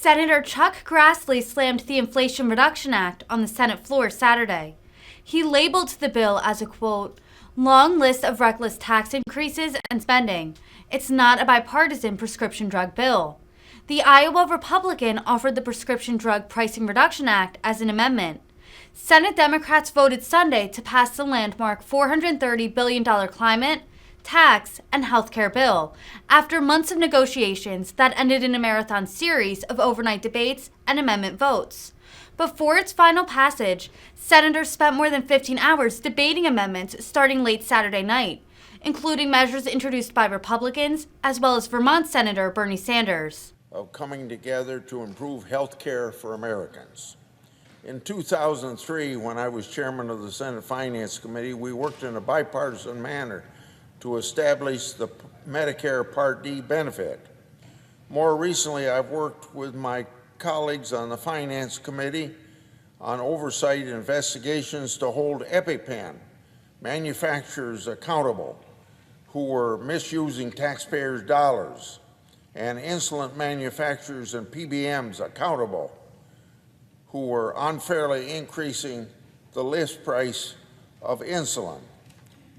Senator Chuck Grassley slammed the Inflation Reduction Act on the Senate floor Saturday. He labeled the bill as a, quote, long list of reckless tax increases and spending. It's not a bipartisan prescription drug bill. The Iowa Republican offered the Prescription Drug Pricing Reduction Act as an amendment. Senate Democrats voted Sunday to pass the landmark $430 billion climate, tax, and healthcare bill after months of negotiations that ended in a marathon series of overnight debates and amendment votes. Before its final passage, senators spent more than 15 hours debating amendments starting late Saturday night, including measures introduced by Republicans as well as Vermont Senator Bernie Sanders. Of coming together to improve health care for Americans. In 2003, when I was chairman of the Senate Finance Committee, we worked in a bipartisan manner to establish the Medicare Part D benefit. More recently, I've worked with my colleagues on the Finance Committee on oversight investigations to hold EpiPen manufacturers accountable who were misusing taxpayers' dollars, and insulin manufacturers and PBMs accountable who were unfairly increasing the list price of insulin.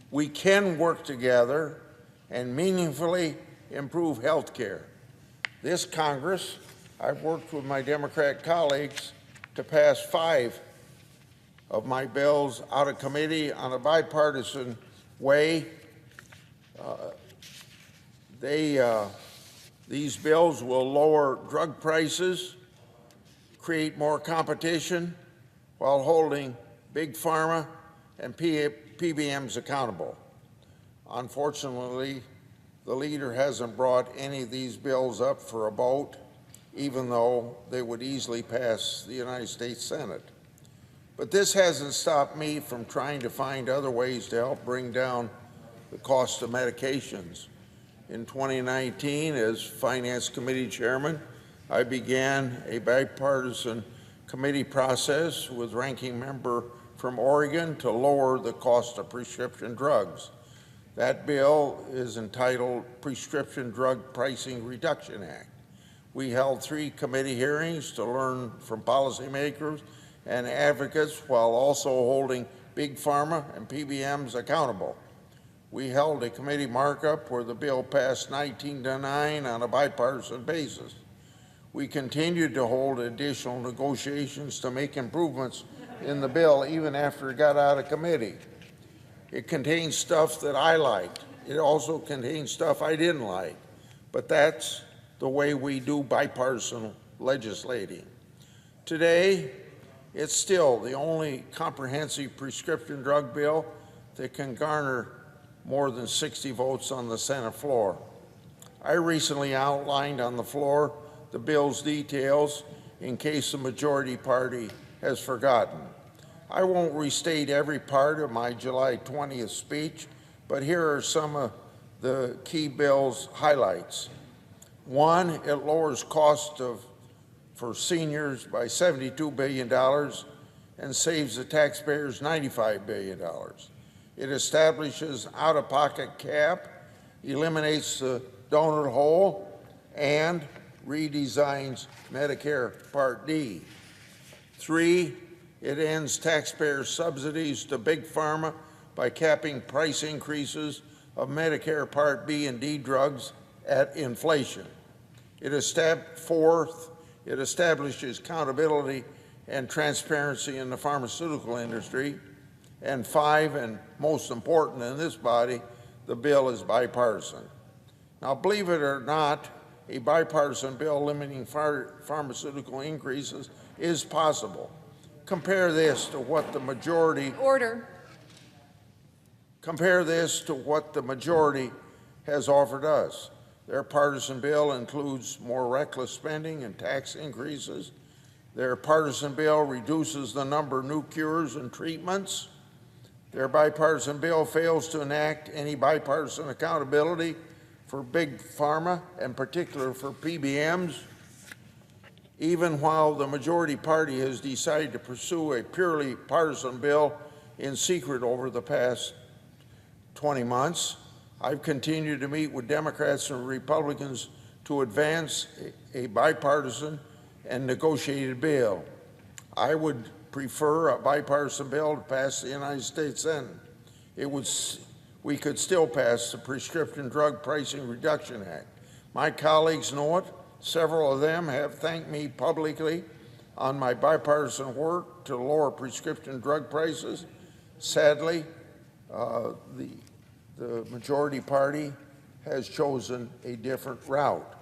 We can work together and meaningfully improve health care. This Congress, I've worked with my Democrat colleagues to pass 5 of my bills out of committee on a bipartisan way. These bills will lower drug prices, create more competition, while holding Big Pharma and PBMs accountable. Unfortunately, the leader hasn't brought any of these bills up for a vote, even though they would easily pass the United States Senate. But this hasn't stopped me from trying to find other ways to help bring down the cost of medications. In 2019, as Finance Committee Chairman, I began a bipartisan committee process with Ranking Member from Oregon to lower the cost of prescription drugs. That bill is entitled Prescription Drug Pricing Reduction Act. We held 3 committee hearings to learn from policymakers and advocates while also holding Big Pharma and PBMs accountable. We held a committee markup where the bill passed 19-9 on a bipartisan basis. We continued to hold additional negotiations to make improvements in the bill even after it got out of committee. It contains stuff that I liked. It also contains stuff I didn't like. But that's the way we do bipartisan legislating. Today, it's still the only comprehensive prescription drug bill that can garner more than 60 votes on the Senate floor. I recently outlined on the floor the bill's details in case the majority party has forgotten. I won't restate every part of my July 20th speech, but here are some of the key bill's highlights. 1, it lowers cost for seniors by $72 billion and saves the taxpayers $95 billion. It establishes out-of-pocket cap, eliminates the donut hole, and redesigns Medicare Part D. 3, it ends taxpayer subsidies to Big Pharma by capping price increases of Medicare Part B and D drugs at inflation. 4th, it establishes accountability and transparency in the pharmaceutical industry. And 5, and most important in this body, the bill is bipartisan. Now, believe it or not, a bipartisan bill limiting pharmaceutical increases is possible. Compare this to what the majority has offered us. Their partisan bill includes more reckless spending and tax increases. Their partisan bill reduces the number of new cures and treatments. Their bipartisan bill fails to enact any bipartisan accountability for Big Pharma, in particular for PBMs, even while the majority party has decided to pursue a purely partisan bill in secret over the past 20 months. I've continued to meet with Democrats and Republicans to advance a bipartisan and negotiated bill. I would prefer a bipartisan bill to pass the United States Senate. We could still pass the Prescription Drug Pricing Reduction Act. My colleagues know it. Several of them have thanked me publicly on my bipartisan work to lower prescription drug prices. Sadly, the majority party has chosen a different route.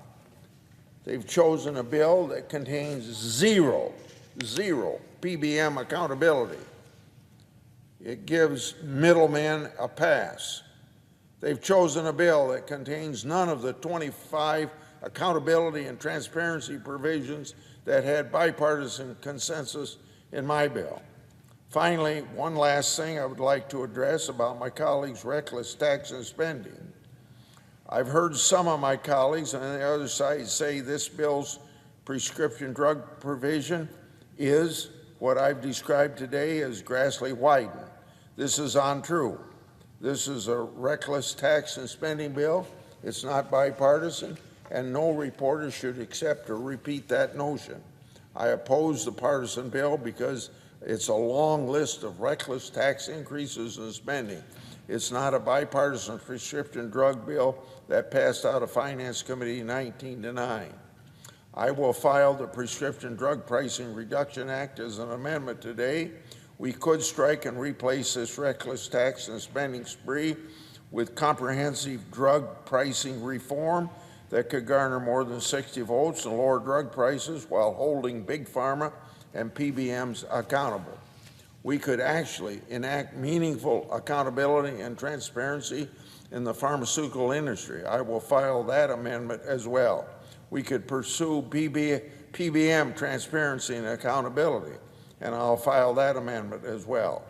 They've chosen a bill that contains zero PBM accountability. It gives middlemen a pass. They've chosen a bill that contains none of the 25 accountability and transparency provisions that had bipartisan consensus in my bill. Finally, one last thing I would like to address about my colleagues' reckless tax and spending. I've heard some of my colleagues on the other side say this bill's prescription drug provision is what I've described today as Grassley widened. This is untrue. This is a reckless tax and spending bill. It's not bipartisan, and no reporter should accept or repeat that notion. I oppose the partisan bill because it's a long list of reckless tax increases and spending. It's not a bipartisan prescription drug bill that passed out of Finance Committee 19-9. I will file the Prescription Drug Pricing Reduction Act as an amendment today. We could strike and replace this reckless tax and spending spree with comprehensive drug pricing reform that could garner more than 60 votes and lower drug prices while holding Big Pharma and PBMs accountable. We could actually enact meaningful accountability and transparency in the pharmaceutical industry. I will file that amendment as well. We could pursue PBM transparency and accountability, and I'll file that amendment as well.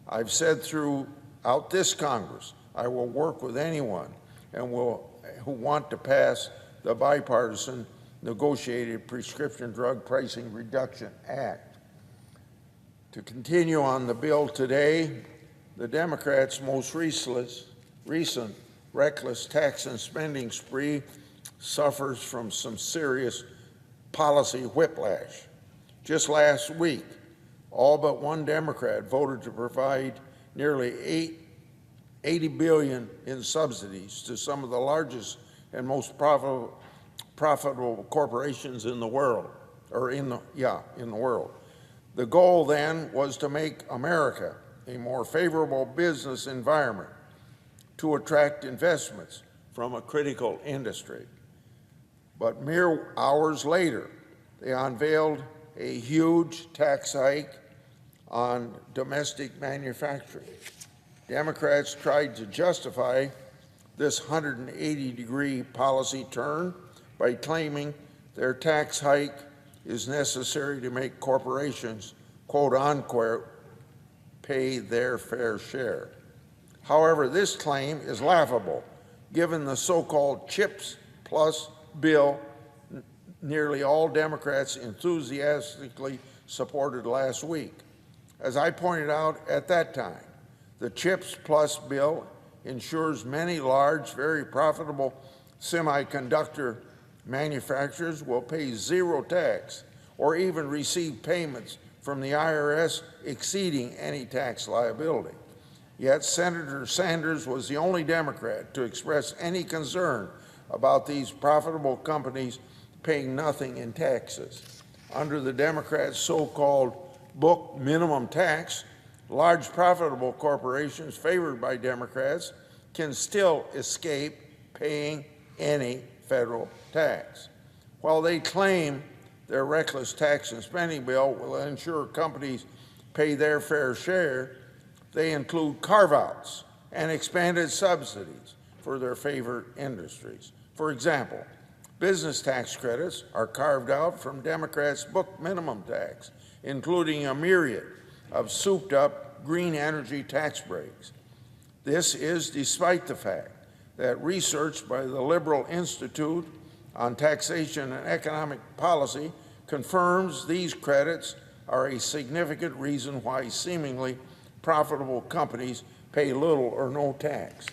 I've said throughout this Congress, I will work with anyone who want to pass the bipartisan negotiated Prescription Drug Pricing Reduction Act. To continue on the bill today, the Democrats' most recent reckless tax and spending spree suffers from some serious policy whiplash. Just last week, all but one Democrat voted to provide nearly $80 billion in subsidies to some of the largest and most profitable corporations in the world, in the world. The goal then was to make America a more favorable business environment to attract investments from a critical industry. But mere hours later, they unveiled a huge tax hike on domestic manufacturing. Democrats tried to justify this 180-degree policy turn by claiming their tax hike is necessary to make corporations, quote unquote, pay their fair share. However, this claim is laughable given the so-called CHIPS Plus bill nearly all Democrats enthusiastically supported last week. As I pointed out at that time, the CHIPS Plus bill ensures many large, very profitable semiconductor manufacturers will pay zero tax or even receive payments from the IRS exceeding any tax liability. Yet Senator Sanders was the only Democrat to express any concern about these profitable companies paying nothing in taxes. Under the Democrats' so-called book minimum tax, large profitable corporations favored by Democrats can still escape paying any federal tax. While they claim their reckless tax and spending bill will ensure companies pay their fair share, they include carve-outs and expanded subsidies for their favorite industries. For example, business tax credits are carved out from Democrats' book minimum tax, including a myriad of souped-up green energy tax breaks. This is despite the fact that research by the Liberal Institute on Taxation and Economic Policy confirms these credits are a significant reason why seemingly profitable companies pay little or no tax.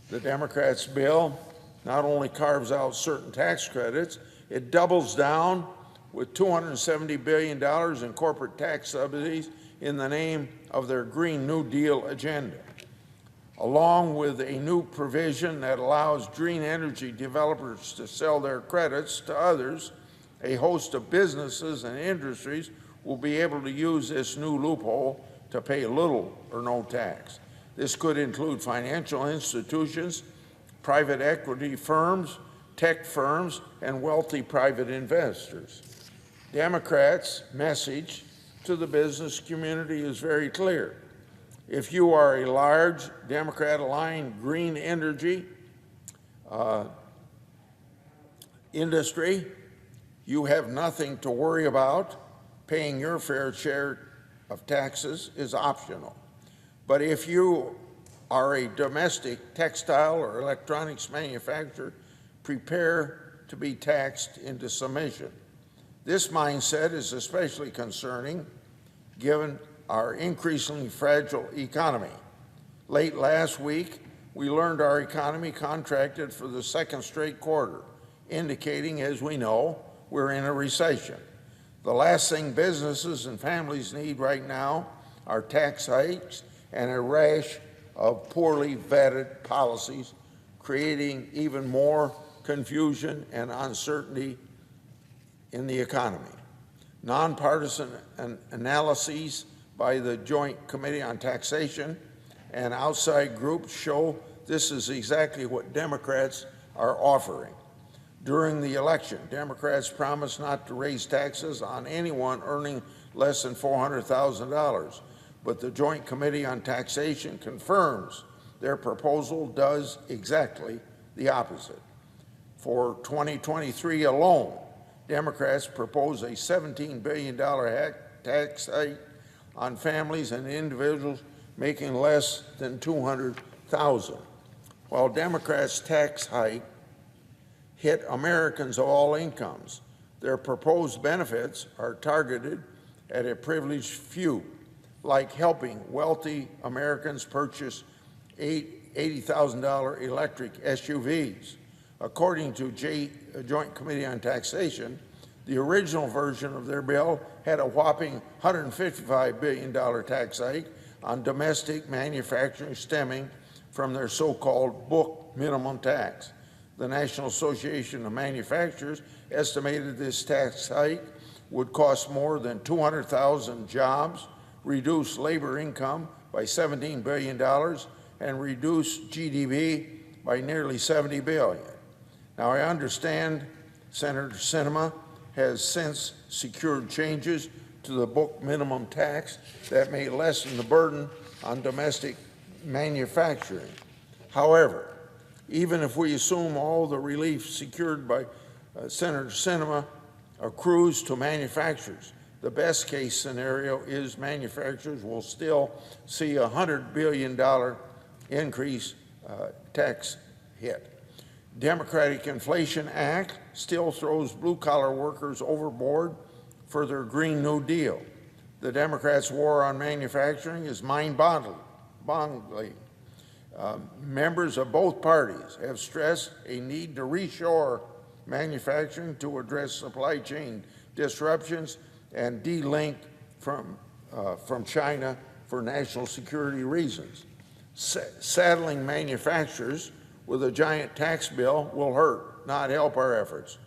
The Democrats' bill not only carves out certain tax credits, it doubles down with $270 billion in corporate tax subsidies in the name of their Green New Deal agenda, along with a new provision that allows green energy developers to sell their credits to others. A host of businesses and industries will be able to use this new loophole to pay little or no tax. This could include financial institutions, private equity firms, tech firms, and wealthy private investors. Democrats' message to the business community is very clear. If you are a large Democrat-aligned green energy industry, you have nothing to worry about. Paying your fair share of taxes is optional. But if you are a domestic textile or electronics manufacturer, prepare to be taxed into submission. This mindset is especially concerning given our increasingly fragile economy. Late last week, we learned our economy contracted for the second straight quarter, indicating, as we know, we're in a recession. The last thing businesses and families need right now are tax hikes and a rash of poorly vetted policies, creating even more confusion and uncertainty in the economy. Nonpartisan analyses by the Joint Committee on Taxation and outside groups show this is exactly what Democrats are offering. During the election, Democrats promised not to raise taxes on anyone earning less than $400,000, but the Joint Committee on Taxation confirms their proposal does exactly the opposite. For 2023 alone, Democrats propose a $17 billion tax hike on families and individuals making less than $200,000. While Democrats' tax hike hit Americans of all incomes, their proposed benefits are targeted at a privileged few, like helping wealthy Americans purchase $80,000 electric SUVs. According to Joint Committee on Taxation, the original version of their bill had a whopping $155 billion tax hike on domestic manufacturing stemming from their so-called book minimum tax. The National Association of Manufacturers estimated this tax hike would cost more than 200,000 jobs, reduce labor income by $17 billion, and reduce GDP by nearly $70 billion. Now, I understand Senator Sinema has since secured changes to the book minimum tax that may lessen the burden on domestic manufacturing. However, even if we assume all the relief secured by Senator Sinema accrues to manufacturers, the best case scenario is manufacturers will still see a $100 billion increase tax hit. Democratic Inflation Act still throws blue-collar workers overboard for their Green New Deal. The Democrats' war on manufacturing is mind-boggling. Members of both parties have stressed a need to reshore manufacturing to address supply chain disruptions and de-link from China for national security reasons. Saddling manufacturers with a giant tax bill will hurt, not help our efforts.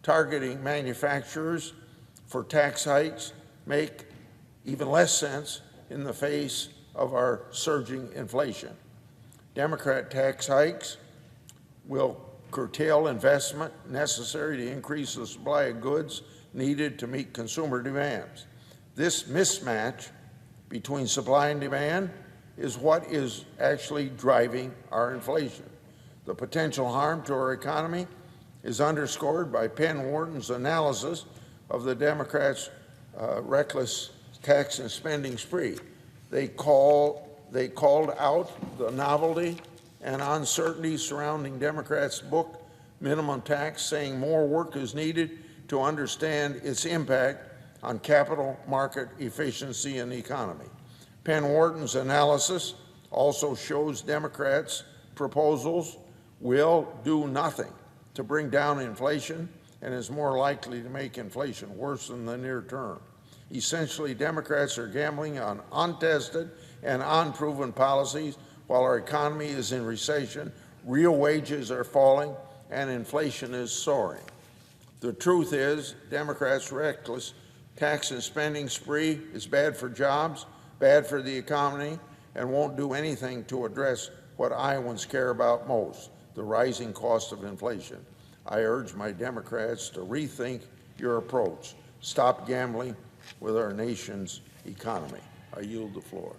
Targeting manufacturers for tax hikes make even less sense in the face of our surging inflation. Democrat tax hikes will curtail investment necessary to increase the supply of goods needed to meet consumer demands. This mismatch between supply and demand is what is actually driving our inflation. The potential harm to our economy is underscored by Penn Wharton's analysis of the Democrats' reckless tax and spending spree. They called out the novelty and uncertainty surrounding Democrats' book minimum tax, saying more work is needed to understand its impact on capital market efficiency and the economy. Penn Wharton's analysis also shows Democrats' proposals will do nothing to bring down inflation and is more likely to make inflation worse in the near term. Essentially, Democrats are gambling on untested and unproven policies while our economy is in recession, real wages are falling, and inflation is soaring. The truth is, Democrats' reckless tax and spending spree is bad for jobs, bad for the economy, and won't do anything to address what Iowans care about most, the rising cost of inflation. I urge my Democrats to rethink your approach. Stop gambling with our nation's economy. I yield the floor.